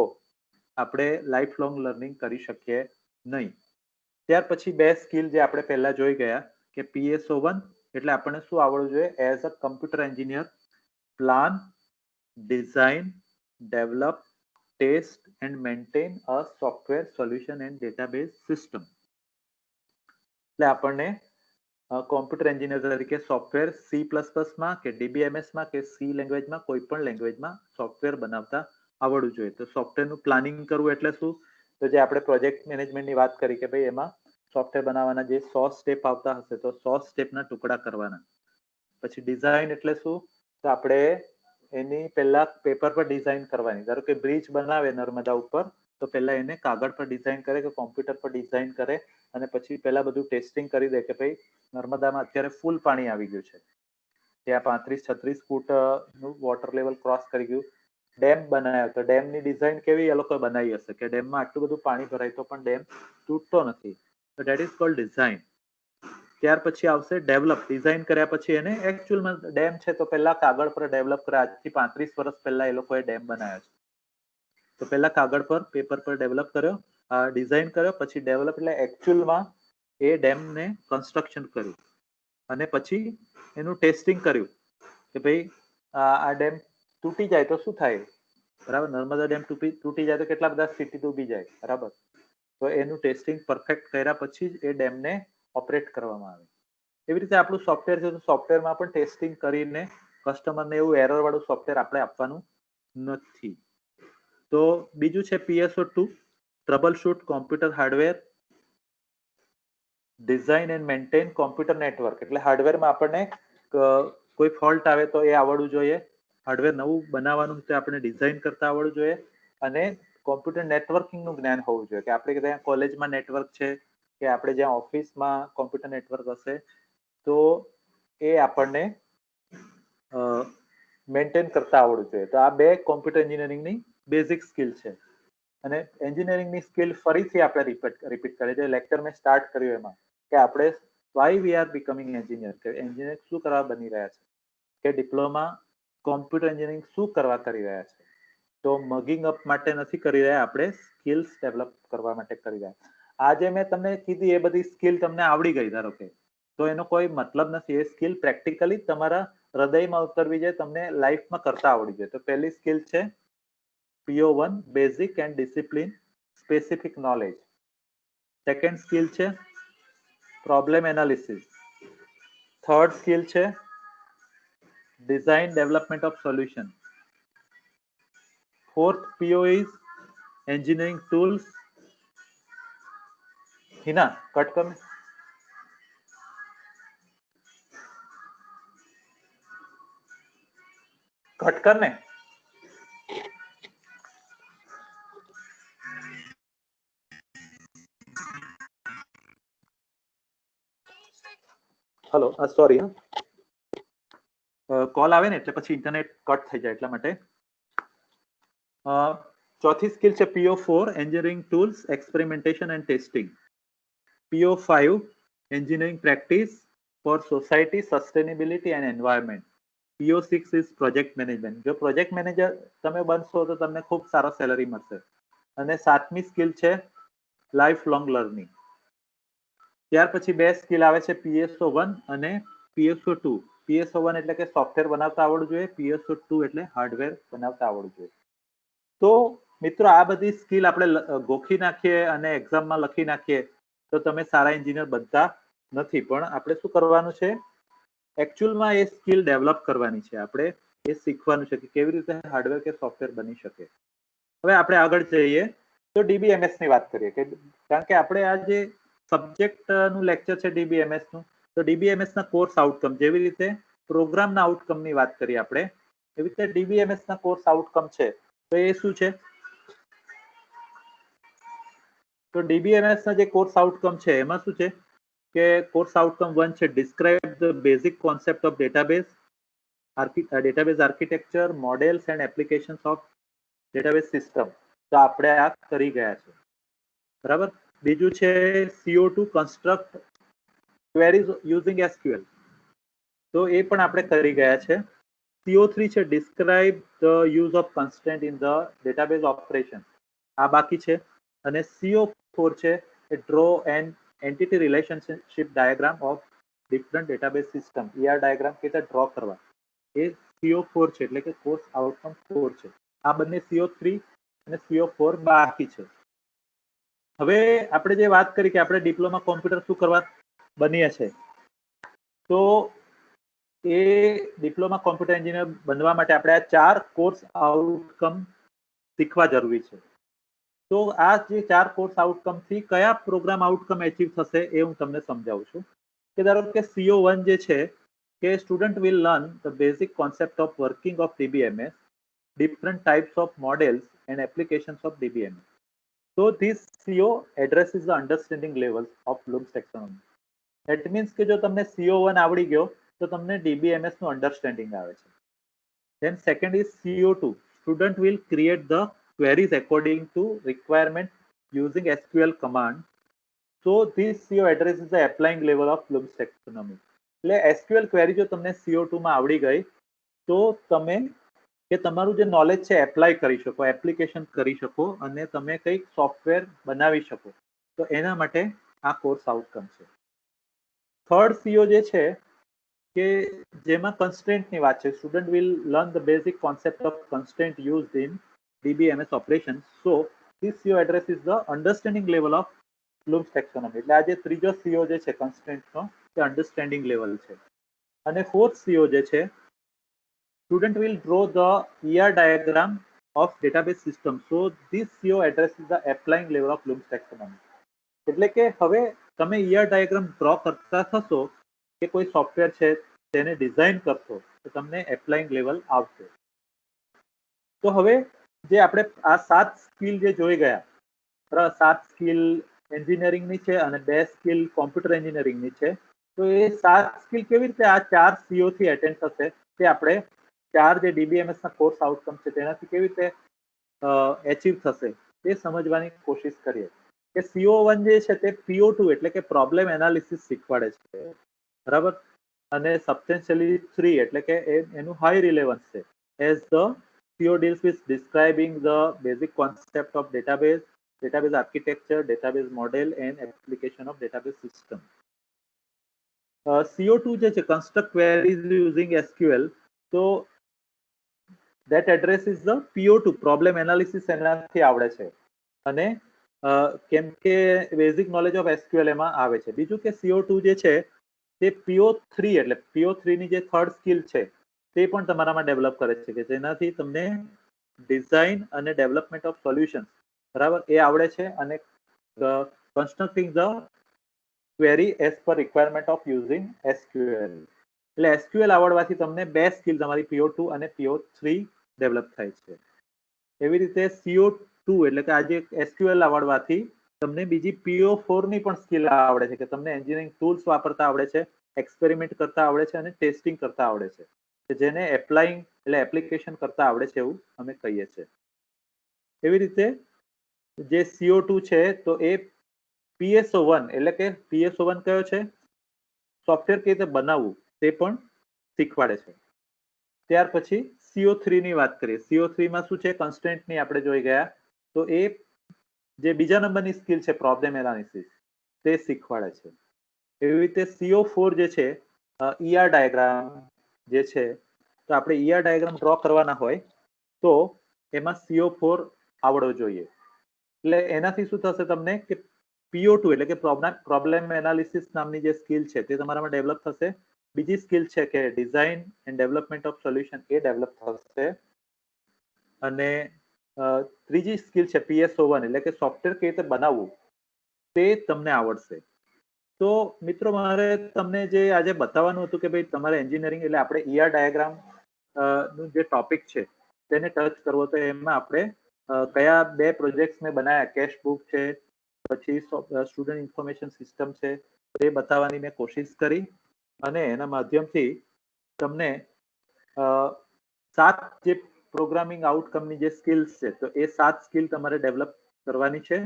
[SPEAKER 1] આપણે લાઈફ લોંગ લર્નિંગ કરી શકીએ નહીં. ત્યાર પછી 2 સ્કિલ જે આપણે પહેલા જોઈ ગયા, કે PSO1 એટલે આપણને શું આવડવું જોઈએ as a computer engineer, plan, design, develop, test and maintain a software solution and database system. એટલે આપણને કોમ્પ્યુટર એન્જિનિયર તરીકે સોફ્ટવેર C++માં કે DBMSમાં કે C લેંગ્વેજમાં, કોઈ પણ લેંગ્વેજમાં સોફ્ટવેર બનાવતા આવડવું જોઈએ. તો સોફ્ટવેરનું પ્લાનિંગ કરવું એટલે શું? તો જે આપણે પ્રોજેક્ટ મેનેજમેન્ટની વાત કરી કે ભાઈ એમાં સોફ્ટવેર બનાવવાના જે 100 સ્ટેપ આવતા હશે તો 100 સ્ટેપના ટુકડા કરવાના. પછી ડિઝાઇન એટલે શું? તો આપણે એની પહેલા પેપર પર ડિઝાઇન કરવાની. ધારો કે બ્રિજ બનાવે નર્મદા ઉપર, તો પહેલા એને કાગળ પર ડિઝાઇન કરે કે કોમ્પ્યુટર પર ડિઝાઇન કરે, અને પછી પહેલા બધું ટેસ્ટિંગ કરી દે કે ભાઈ નર્મદામાં અત્યારે ફૂલ પાણી આવી ગયું છે, ત્યાં 35-36 ફૂટ નું વોટર લેવલ ક્રોસ કરી ગયું. ડેમ બનાવ્યો તો ડેમની ડિઝાઇન કેવી એ લોકોએ બનાવી હશે કે ડેમમાં આટલું બધું પાણી ભરાય તો પણ ડેમ તૂટતો નથી. તો દેટ ઇઝ કોલ્ડ ડિઝાઇન. ત્યાર પછી આવશે ડેવલપ. ડિઝાઇન કર્યા પછી એને એકચ્યુઅલમાં ડેમ છે તો પહેલા કાગળ પર ડેવલપ કરે. આજથી 35 વર્ષ પહેલા એ લોકોએ ડેમ બનાવ્યો છે. તો પહેલા કાગળ પર પેપર પર ડેવલપ કર્યો, ડિઝાઇન કર્યો, પછી ડેવલપ એટલે એકચ્યુઅલમાં એ ડેમને કન્સ્ટ્રક્શન કર્યું, અને પછી એનું ટેસ્ટિંગ કર્યું કે ભાઈ આ ડેમ તૂટી જાય તો શું થાય, બરાબર. નર્મદા ડેમ તૂટી જાય તો કેટલા બધા સિટી ડૂબી જાય, બરાબર. તો એનું ટેસ્ટિંગ પરફેક્ટ કર્યા પછી જ એ ડેમને ઓપરેટ કરવામાં આવે. એવી રીતે આપણું સોફ્ટવેર છે તો સોફ્ટવેરમાં પણ ટેસ્ટિંગ કરીને કસ્ટમરને એવું એરર વાળું સોફ્ટવેર આપણે આપવાનું નથી. તો બીજું છે PSO2, trouble shoot computer hardware, design and maintain computer network. એટલે હાર્ડવેરમાં આપણને કોઈ ફોલ્ટ આવે તો એ આવડવું જોઈએ, હાર્ડવેર નવું બનાવવાનું તો આપણે ડિઝાઇન કરતા આવડવું જોઈએ, અને કોમ્પ્યુટર નેટવર્કિંગનું જ્ઞાન હોવું જોઈએ કે આપણે ત્યાં કોલેજમાં નેટવર્ક છે કે આપણે જ્યાં ઓફિસમાં કોમ્પ્યુટર નેટવર્ક હશે તો એ આપણને મેન્ટેન કરતા આવડવું જોઈએ. તો આ બે કોમ્પ્યુટર એન્જિનિયરિંગની બેઝિક સ્કિલ છે. અને એન્જિનિયરિંગની સ્કિલ ફરીથી આપણે રિપીટ કરીએ છીએ. લેક્ચર મેં સ્ટાર્ટ કર્યું એમાં કે આપણે why we are becoming engineer, કે એન્જિનિયર શું કરવા બની રહ્યા છે, કે ડિપ્લોમા કોમ્પ્યુટર એન્જિનિયરિંગ શું કરવા કરી રહ્યા છે. તો મગિંગ અપ માટે નથી કરી રહ્યા, આપણે સ્કિલ્સ ડેવલપ કરવા માટે કરી રહ્યા. આજે મેં તમને કીધી એ બધી સ્કિલ તમને આવડી ગઈ ધારો કે, તો એનો કોઈ મતલબ નથી. એ સ્કિલ પ્રેક્ટિકલી તમારા હૃદયમાં ઉતરવી જાય, તમને લાઈફમાં કરતા આવડી જાય. તો પહેલી સ્કિલ છે PO1 basic and discipline specific knowledge. Second skill છે પ્રોબ્લેમ એનાલિસિસ. થર્ડ સ્કિલ છે design development of solution. Fourth PO is engineering tools. Hina cut कर, कट करने. हेलो सॉरी, कॉल आवे ने એટલે પછી ઇન્ટરનેટ કટ થઈ જાય એટલા માટે. ચોથી સ્કિલ છે PO4 engineering tools experimentation and testing. PO5 engineering practice for society sustainability and environment. PO6 is project management. જો પ્રોજેક્ટ મેનેજર તમે બનશો તો તમને ખૂબ સારો સેલરી મળશે. અને સાતમી સ્કિલ છે લાઈફ લોંગ લર્નિંગ. ત્યાર પછી બે સ્કિલ આવે છે PSO1 અને PSO2. PSO1 એટલે કે સોફ્ટવેર બનાવતા આવડવું જોઈએ, PSO2 એટલે હાર્ડવેર બનાવતા આવડવું જોઈએ. તો મિત્રો આ બધી સ્કિલ આપણે ગોખી નાખીએ અને એક્ઝામમાં લખી નાખીએ તો તમે સારા એન્જિનિયર બનતા નથી. પણ આપણે શું કરવાનું છે, એકચ્યુઅલમાં એ સ્કિલ ડેવલપ કરવાની છે. આપણે એ શીખવાનું છે કે કેવી રીતે હાર્ડવેર કે સોફ્ટવેર બની શકે. હવે આપણે આગળ જઈએ તો DBMS ની વાત કરીએ, કે કારણ કે આપણે આ જે સબ્જેક્ટ નું લેક્ચર છે DBMS નું, તો DBMS ના કોર્સ આઉટકમ, જેવી રીતે પ્રોગ્રામના આઉટકમ ની વાત કરીએ આપણે, એવી રીતે DBMS ના કોર્સ આઉટકમ છે. તો એ શું છે, તો DBMS ના જે કોર્સ આઉટકમ છે એમાં શું છે કે કોર્સ આઉટકમ 1 છે describe the basic concept of database, database architecture, models and applications of database system. તો આપણે આ કરી ગયા છે, બરાબર. બીજું છે CO2 construct queries using SQL. તો એ પણ આપણે કરી ગયા છે. CO3 છે describe the use of constraint in the database operation. આ બાકી છે. અને CO4 છે draw and entity relationship diagram of different database system. ER diagram કેવી રીતે ડ્રો કરવા, એ CO4 છે, એટલે કે કોર્સ આઉટકમ 4 છે. આ બંને CO3 અને CO4 બાકી છે. હવે આપણે જે વાત કરી કે આપણે ડિપ્લોમા કોમ્પ્યુટર શું કરવા બનીએ છે, તો એ ડિપ્લોમા કોમ્પ્યુટર એન્જિનિયર બનવા માટે આપણે આ 4 કોર્સ આઉટકમ શીખવા જરૂરી છે. તો આ જે 4 કોર્સ આઉટકમ થી કયા પ્રોગ્રામ આઉટકમ એચીવ થશે એ હું તમને સમજાવું છું. કે ધારો કે CO1 જે છે કે student will learn the basic concept of working of DBMS, different types of models and applications of DBMS. So this CO addresses the understanding levels of Bloom's taxonomy. That means કે જો તમને CO1 આવડી ગયો તો તમને DBMS નું understanding આવે છે. Then second is CO2. Student will create the queries according to requirement using SQL command. So this CO addresses the applying level of Bloom's taxonomy. એટલે SQL query જો તમને CO2 માં આવડી ગઈ તો તમે કે તમારું જે નોલેજ છે એપ્લાય કરી શકો, એપ્લિકેશન કરી શકો અને તમે કંઈક સોફ્ટવેર બનાવી શકો. તો એના માટે આ કોર્સ આઉટકમ છે. થર્ડ સીઓ જે છે કે જેમાં કન્સ્ટ્રેન્ટની વાત છે. Student will learn the basic concept of constraint used in DBMS operation. So this CO addresses the understanding level of Bloom's taxonomy. એટલે આ જે ત્રીજો સીઓ જે છે કન્સ્ટ્રેન્ટનો તે અન્ડરસ્ટેન્ડિંગ લેવલ છે. અને ફોર્થ સીઓ જે છે student will draw the ER diagram of database system. So this CO addresses the applying level of Bloom's taxonomy. એટલે કે હવે તમે ER diagram ડ્રો કરતા થશો કે કોઈ સોફ્ટવેર છે તેને ડિઝાઇન કરશો તો તમને એપ્લાઇંગ લેવલ આવશે. તો હવે જે આપણે આ 7 સ્કિલ જે જોઈ ગયા, 7 સ્કિલ એન્જિનિયરિંગની છે અને 2 સ્કિલ કોમ્પ્યુટર એન્જિનિયરિંગની છે. તો એ 7 સ્કિલ કેવી રીતે આ 4 CO થી અટેન્ડ થશે તે આપણે 4 જે DBMS ના કોર્સ આઉટકમ છે તેનાથી કેવી રીતે એચીવ થશે તે સમજવાની કોશિશ કરીએ. કે CO1 જે છે તે PO2 એટલે કે પ્રોબ્લેમ એનાલિસિસ શીખવાડે છે, બરાબર. અને સબસ્ટેન્શિયલી 3 એટલે કે એનું હાઈ રિલેવન્સ છે. As the CO deals with describing the basic concept of database, database architecture, database model and application of database system. CO2 જે છે construct queries using SQL. તો that addresses the PO2 problem analysis એનાથી આવડે છે અને કેમ કે basic knowledge of SQL એમાં આવે છે. બીજું કે CO2 જે છે તે PO3 એટલે PO3 ની જે થર્ડ સ્કિલ છે તે પણ તમારામાં ડેવલપ કરે છે કે જેનાથી તમને ડિઝાઇન અને ડેવલપમેન્ટ ઓફ સોલ્યુશન્સ, બરાબર, એ આવડે છે અને constructing the query as per requirement of using SQL. એટલે SQL આવડવાથી તમને 2 સ્કિલ તમારી PO2 અને PO3 ડેવલપ થાય છે. એવી રીતે CO2 એટલે કે આજે SQL આવડવાથી તમને બીજી PO4 ની પણ સ્કિલ આવડે છે કે તમને એન્જિનિયરિંગ ટૂલ્સ વાપરતા આવડે છે, એક્સપેરિમેન્ટ કરતા આવડે છે અને ટેસ્ટિંગ કરતા આવડે છે કે જેને એપ્લાઇંગ એટલે એપ્લિકેશન કરતા આવડે છે એવું અમે કહીએ છીએ. એવી રીતે જે CO2 છે તો એ PSO1 એટલે કે PSO1 કયો છે, સોફ્ટવેર કેવી રીતે બનાવવું તે પણ શીખવાડે છે. ત્યાર પછી CO3 ની વાત કરીએ. CO3 માં શું છે, કન્સ્ટ્રેન્ટની આપણે જોઈ ગયા. તો એ જે બીજા નંબરની સ્કિલ છે પ્રોબ્લેમ એનાલિસિસ તે શીખવાડે છે. એવી રીતે CO4 જે છે ER ડાયાગ્રામ જે છે, તો આપણે ER ડાયાગ્રામ ડ્રો કરવાના હોય તો એમાં CO4 આવડવો જોઈએ. એટલે એનાથી શું થશે તમને કે PO2 એટલે કે પ્રોબ્લેમ એનાલિસિસ નામની જે સ્કિલ છે તે તમારામાં ડેવલપ થશે. બીજી સ્કિલ છે કે design and development of solution A develop થશે. અને ત્રીજી સ્કિલ છે PSO1 એટલે કે સોફ્ટવેર કેવી રીતે બનાવવું તે તમને આવડશે. તો મિત્રો મારે તમને જે આજે બતાવવાનું હતું કે ભાઈ તમારે એન્જિનિયરિંગ એટલે આપણે ER ડાયાગ્રામ નું જે ટોપિક છે તેને ટચ કરવો તો એમાં આપણે કયા 2 પ્રોજેક્ટ્સ મેં બનાવ્યા, કેશ બુક છે પછી સ્ટુડન્ટ ઇન્ફોર્મેશન સિસ્ટમ છે, તે બતાવવાની મેં કોશિશ કરી અને એના માધ્યમથી તમને 7 જે પ્રોગ્રામિંગ આઉટકમની જે સ્કિલ્સ છે તો એ 7 સ્કિલ તમારે ડેવલપ કરવાની છે.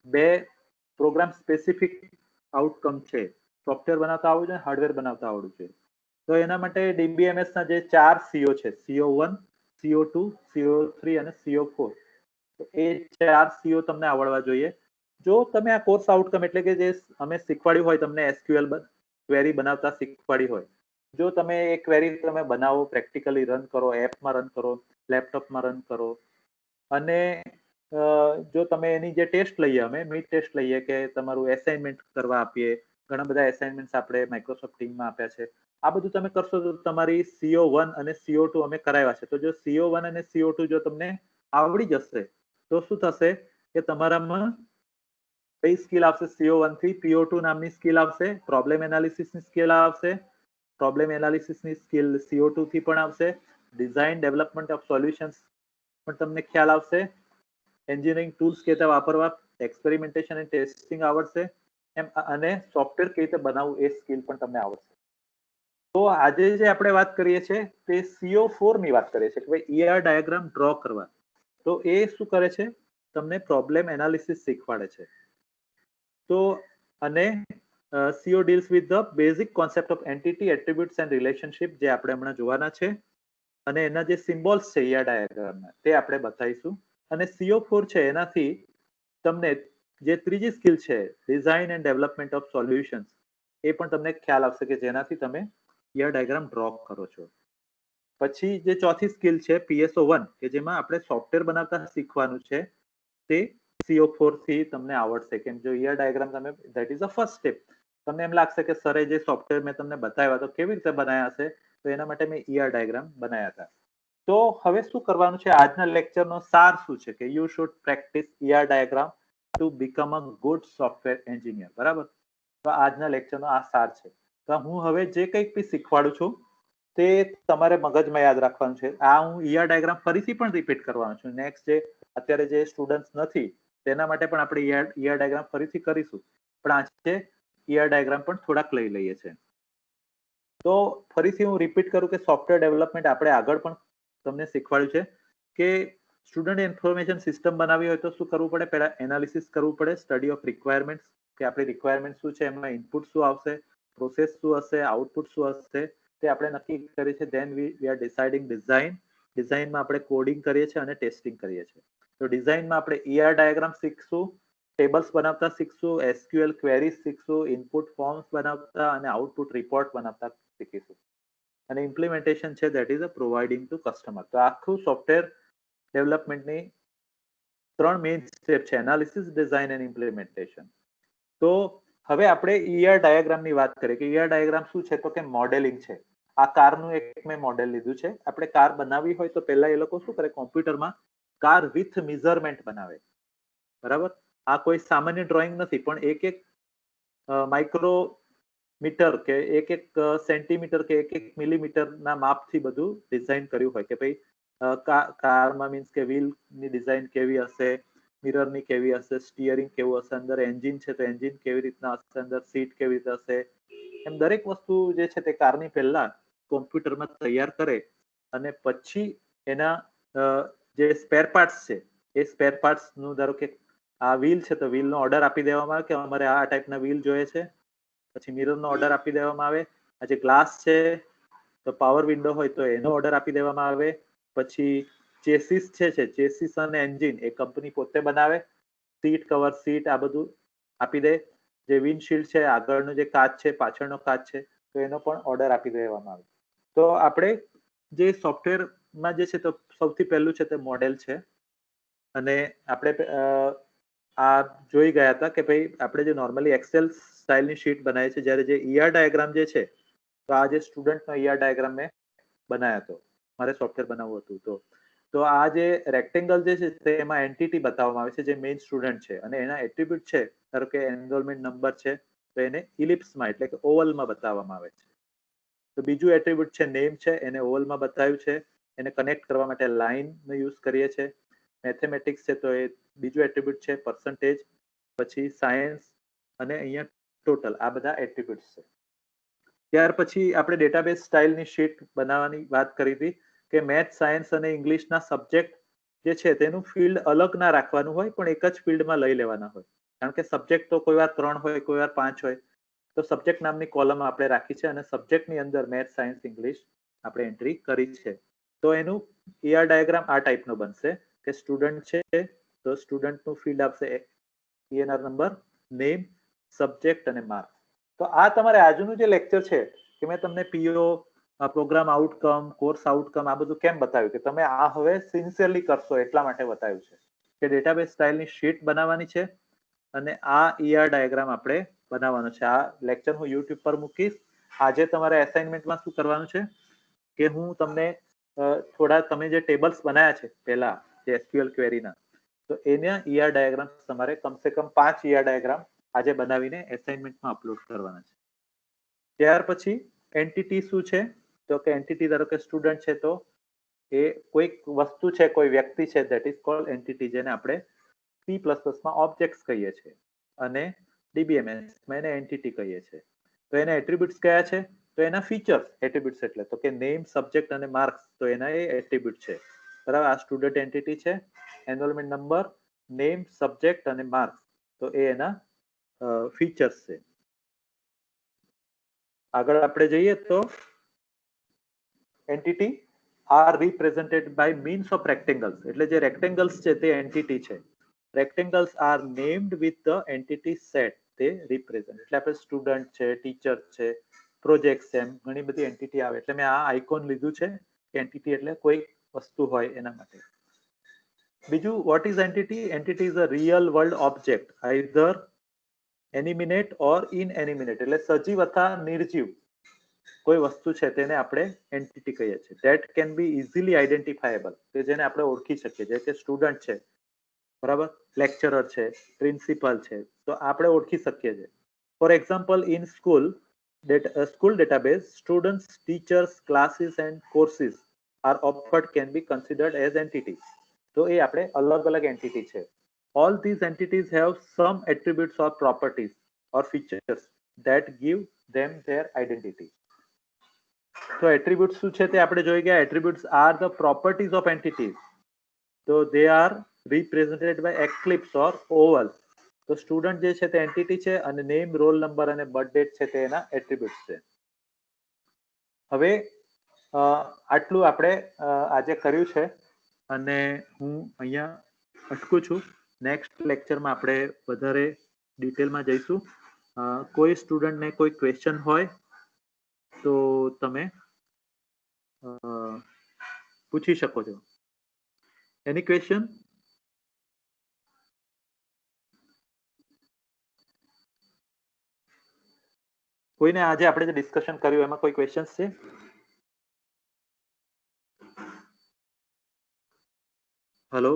[SPEAKER 1] 2 પ્રોગ્રામ સ્પેસિફિક આઉટકમ છે, સોફ્ટવેર બનાવતા આવડવું જોઈએ, હાર્ડવેર બનાવતા આવડવું જોઈએ. તો એના માટે DBMS ના જે 4 CO છે, CO1, CO2, CO3 અને CO4, તો એ 4 CO તમને આવડવા જોઈએ. જો તમે આ કોર્સ આઉટકમ એટલે કે જે અમે શીખવાડ્યું હોય તમને SQL ક્વેરી બનાવતા શીખવાડી હોય, જો તમે એ ક્વેરી તમે બનાવો, પ્રેક્ટિકલી રન કરો, એપમાં રન કરો, લેપટોપમાં રન કરો અને જો તમે એની જે ટેસ્ટ લઈએ, અમે મિડ ટેસ્ટ લઈએ કે તમારું એસાઇનમેન્ટ કરવા આપીએ, ઘણા બધા એસાઇનમેન્ટ આપણે માઇક્રોસોફ્ટ ટીમમાં આપ્યા છે. આ બધું તમે કરશો તો તમારી CO1 અને CO2 અમે કરાવ્યા છે. તો જો CO1 અને CO2 જો તમને આવડી જશે તો શું થશે કે તમારામાં કઈ સ્કિલ આવશે, CO1 થી PO2 નામની સ્કિલ આવશે, પ્રોબ્લેમ એનાલિસિસની સ્કિલ આવશે પ્રોબ્લેમ એનાલિસિસની સ્કિલ CO2 થી પણ આવશે, ડિઝાઇન ડેવલપમેન્ટ ઓફ સોલ્યુશન્સ પણ તમને ખ્યાલ આવશે, એન્જિનિયરિંગ ટૂલ્સ કેવી રીતે વાપરવા, એક્સપેરિમેન્ટેશન એન્ડ ટેસ્ટિંગ આવડશે, એમ અને સોફ્ટવેર કેવી રીતે બનાવવું એ સ્કિલ પણ તમને આવડશે. તો આજે જે આપણે વાત કરીએ છીએ તે CO4 ની વાત કરીએ છીએ કે ભાઈ ER ડાયાગ્રામ ડ્રો કરવા. તો એ શું કરે છે, તમને પ્રોબ્લેમ એનાલિસિસ શીખવાડે છે. તો અને CO deals with the basic concept of entity, attributes and relationship જે આપણે હમણાં જોવાના છે, અને એના જે સિમ્બોલ્સ છે ER ડાયાગ્રામના તે આપણે બતાવીશું. અને CO4 છે એનાથી તમને જે ત્રીજી સ્કિલ છે design and development of solutions એ પણ તમને ખ્યાલ આવશે કે જેનાથી તમે ER ડાયાગ્રામ ડ્રો કરો છો. પછી જે ચોથી સ્કિલ છે PSO1 કે જેમાં આપણે સોફ્ટવેર બનાવતા શીખવાનું છે તે CO4 થી તમને આવડશે. કેમ જો ER ડાયાગ્રામ તમે that is a first step. તમને એમ લાગશે કે સરે જે સોફ્ટવેર મેં તમને બતાવ્યા તો કેવી રીતે બનાવ્યા હશે, તો એના માટે મેં ER ડાયાગ્રામ બનાવ્યા હતા. તો હવે શું કરવાનું છે, આજના લેક્ચરનો સાર શું છે કે you should practice ER diagram to become a good software engineer. બરાબર? તો આજના લેક્ચરનો આ સાર છે. તો હું હવે જે કંઈક બી શીખવાડું છું તે તમારે મગજમાં યાદ રાખવાનું છે. આ હું ER ડાયાગ્રામ ફરીથી પણ રિપીટ કરવાનો છું. નેક્સ્ટ જે અત્યારે જે સ્ટુડન્ટ્સ નથી તેના માટે પણ આપણે ER ડાયાગ્રામ ફરીથી કરીશું, પણ આજે ER ડાયાગ્રામ પણ થોડાક લઈ લઈએ છે. તો ફરીથી હું રિપીટ કરું કે સોફ્ટવેર ડેવલપમેન્ટ આપણે આગળ પણ તમને શીખવાડ્યું છે કે સ્ટુડન્ટ ઇન્ફોર્મેશન સિસ્ટમ બનાવવી હોય તો શું કરવું પડે, પહેલા એનાલિસિસ કરવું પડે, સ્ટડી ઓફ રિક્વાયરમેન્ટ કે આપણી રિક્વાયરમેન્ટ શું છે, એમાં ઇનપુટ શું આવશે, પ્રોસેસ શું હશે, આઉટપુટ શું હશે તે આપણે નક્કી કરીએ છીએ. Then we are deciding design. ડિઝાઇનમાં આપણે કોડિંગ કરીએ છીએ અને ટેસ્ટિંગ કરીએ છીએ. તો ડિઝાઇનમાં આપણે ER ડાયાગ્રામ શીખશું, ટેબલ્સ બનાવતા શીખશું, SQL ક્વેરીઝ શીખશું, ઇનપુટ ફોર્મ્સ બનાવતા અને આઉટપુટ રિપોર્ટ બનાવતા શીખીશું. અને ઇમ્પ્લિમેન્ટેશન છે that is a providing to customer. તો આખું સોફ્ટવેર ડેવલપમેન્ટની ત્રણ મેઇન સ્ટેપ છે, એનાલિસિસ, ડિઝાઇન એન્ડ ઇમ્પ્લિમેન્ટેશન. તો હવે આપણે ER ડાયાગ્રામની વાત કરીએ કે ER ડાયાગ્રામ શું છે, તો કે મોડેલિંગ છે. આ કારનું એક મેં મોડેલ લીધું છે. આપણે કાર બનાવવી હોય તો પહેલા એ લોકો શું કરે, કોમ્પ્યુટરમાં કાર વિથ મેઝરમેન્ટ બનાવે. બરાબર? આ કોઈ સામાન્ય ડ્રોઈંગ નથી, પણ એક એક માઇક્રોમીટર કે એક સેન્ટીમીટર કે એક મિલીમીટરના માપથી બધું ડિઝાઇન કર્યું હોય કે ભાઈ કારમાં મીન્સ કે વ્હીલની ડિઝાઇન કેવી હશે, મિરરની કેવી હશે, સ્ટીયરિંગ કેવું હશે, અંદર એન્જિન છે તો એન્જિન કેવી રીતના હશે, અંદર સીટ કેવી રીતે હશે, એમ દરેક વસ્તુ જે છે તે કારની પહેલા કોમ્પ્યુટરમાં તૈયાર કરે અને પછી એના જે સ્પેર પાર્ટ્સ છે એ સ્પેર પાર્ટ્સ નું ધારો કે આ વ્હીલ છે તો વ્હીલનો ઓર્ડર આપી દેવામાં આવે કે અમારે આ ટાઈપના વ્હીલ જોઈએ છે. પછી મિરરનો ઓર્ડર આપી દેવામાં આવે. આ જે ગ્લાસ છે તો પાવર વિન્ડો હોય તો એનો ઓર્ડર આપી દેવામાં આવે. પછી ચેસિસ છે ચેસિસ અને એન્જિન એ કંપની પોતે બનાવે. સીટ કવર, સીટ આ બધું આપી દે. જે વિન્ડશીલ્ડ છે, આગળનો જે કાચ છે, પાછળનો કાચ છે, તો એનો પણ ઓર્ડર આપી દેવામાં આવે. તો આપણે જે સોફ્ટવેરમાં જે છે તો સૌથી પહેલું છે તે મોડેલ છે. અને આપણે આ જોઈ ગયા હતા કે ભાઈ આપણે જે નોર્મલી એક્સેલ સ્ટાઇલની શીટ બનાવી છે, જ્યારે જે ER ડાયાગ્રામ જે છે તો આ જે સ્ટુડન્ટનો ER ડાયાગ્રામ મેં બનાવ્યો હતો, મારે સોફ્ટવેર બનાવવું હતું તો આ જે રેક્ટેંગલ જે છે તેમાં એન્ટિટી બતાવવામાં આવે છે જે મેઇન સ્ટુડન્ટ છે, અને એના એટ્રીબ્યુટ છે ધારો કે એનરોલમેન્ટ નંબર છે તો એને ઇલિપ્સમાં એટલે કે ઓવલમાં બતાવવામાં આવે છે. તો બીજું એટ્રીબ્યુટ છે નેમ છે, એને ઓવલમાં બતાવ્યું છે. એને કનેક્ટ કરવા માટે લાઇનનો યુઝ કરીએ છીએ. મેથેમેટિક્સ છે તો એ બીજું એટ્રીબ્યુટ છે પર્સન્ટેજ. પછી સાયન્સ અને અહીંયા ટોટલ, આ બધા એટ્રીબ્યુટ્સ છે. ત્યાર પછી આપણે ડેટાબેઝ સ્ટાઇલની શીટ બનાવવાની વાત કરી હતી કે મેથ, સાયન્સ અને ઇંગ્લિશના સબ્જેક્ટ જે છે તેનું ફિલ્ડ અલગ ના રાખવાનું હોય, પણ એક જ ફિલ્ડમાં લઈ લેવાના હોય. કારણ કે સબ્જેક્ટ તો કોઈ વાર 3 હોય, કોઈ વાર 5 હોય. તો સબ્જેક્ટ નામની કોલમ આપણે રાખી છે અને સબ્જેક્ટની અંદર મેથ, સાયન્સ, ઇંગ્લિશ આપણે એન્ટ્રી કરી છે. તો એનું ER ડાયાગ્રામ આ ટાઈપનો બનશે કે સ્ટુડન્ટ છે તો સ્ટુડન્ટનું ફિલ્ડ આપશે ENR નંબર, નેમ, સબ્જેક્ટ અને માર્ક્સ. તો આ તમારે આજનું જે લેક્ચર છે કે મેં તમને PO, program outcome, course outcome આ બધું કેમ બતાવ્યું કે તમે આ હવે સિન્સિયરલી કરશો એટલા માટે બતાવ્યું છે કે ડેટાબેઝ સ્ટાઇલની શીટ બનાવવાની છે અને આ ER ડાયાગ્રામ આપણે બનાવવાનો છે. આ લેક્ચર હું YouTube પર મૂકીશ. આજે તમારે એસાઇનમેન્ટમાં શું કરવાનું છે કે હું તમને થોડા તમે જે ટેબલ્સ બનાવ્યા છે પહેલા જે SQL ક્વેરીના, તો એના ER ડાયાગ્રામ તમારે કમસે કમ 5 ER ડાયાગ્રામ આજે બનાવીને એસાઇનમેન્ટમાં અપલોડ કરવાના છે. ત્યાર પછી એન્ટિટી શું છે? તો કે એન્ટિટી ધારો કે સ્ટુડન્ટ છે તો એ કોઈક વસ્તુ છે, કોઈ વ્યક્તિ છે, ધેટ ઇઝ કોલ્ડ એન્ટિટી, જેને આપણે C++ માં ઓબ્જેક્ટ્સ કહીએ છીએ અને DBMS માં એને એન્ટિટી કહીએ છીએ. તો એના એટ્રીબ્યુટ્સ કયા છે? તો એના ફીચર્સ. એટ્રીબ્યુટ્સ એટલે તો કે નેમ, સબ્જેક્ટ અને માર્ક્સ, તો એના એ એટ્રીબ્યુટ છે. બરાબર, આ સ્ટુડન્ટ એન્ટિટી છે, એનરોલમેન્ટ નંબર, નેમ, સબ્જેક્ટ અને માર્ક્સ, તો એ એના ફીચર્સ છે. આગળ આપણે જઈએ તો entity are represented by means of rectangles, એટલે જે રેક્ટેંગલ્સ છે તે એન્ટિટી છે. Rectangles are named with the entity set, તે રિપ્રેઝન્ટ. એટલે આપણે સ્ટુડન્ટ છે, ટીચર છે, પ્રોજેક્ટ છે, એમ ઘણી બધી એન્ટિટી આવે. એટલે મેં આ આઇકોન લીધું છે, એન્ટિટી એટલે કોઈ વસ્તુ હોય એના માટે. બીજું, what is entity? Entity is a real world object, either animate or inanimate, એટલે સજીવ અથવા નિર્જીવ કોઈ વસ્તુ છે તેને આપણે એન્ટિટી કહીએ છીએ. ધેટ કેન બી ઇઝીલી આઈડેન્ટિફાયેબલ, કે જેને આપણે ઓળખી શકીએ. જે કે સ્ટુડન્ટ છે, બરાબર, લેક્ચરર છે, પ્રિન્સિપલ છે, તો આપણે ઓળખી શકીએ છીએ. For example, in school database, students, teachers, classes and courses are offered can be considered as entities. તો એ આપણે અલગ અલગ એન્ટિટી છે. All these entities have some attributes or properties or features that give them their identity. તો attributes શું છે તે આપણે જોઈ ગયા. Attributes are the properties of entities. તો they are represented by ellipse or oval. તો સ્ટુડન્ટ જે છે તે એન્ટિટી છે અને નેમ, રોલ નંબર અને બર્થ ડેટ છે તે એના એટ્રીબ્યુટ્સ છે. હવે આટલું આપણે આજે કર્યું છે અને હું અહીંયા અટકું છું. નેક્સ્ટ લેક્ચરમાં આપણે વધારે ડિટેલમાં જઈશું. કોઈ સ્ટુડન્ટને કોઈ ક્વેશ્ચન હોય તો તમે પૂછી શકો છો. Any question? કોઈને આજે આપણે જે ડિસ્કશન કર્યું એમાં કોઈ ક્વેશ્ચન્સ છે? હેલો.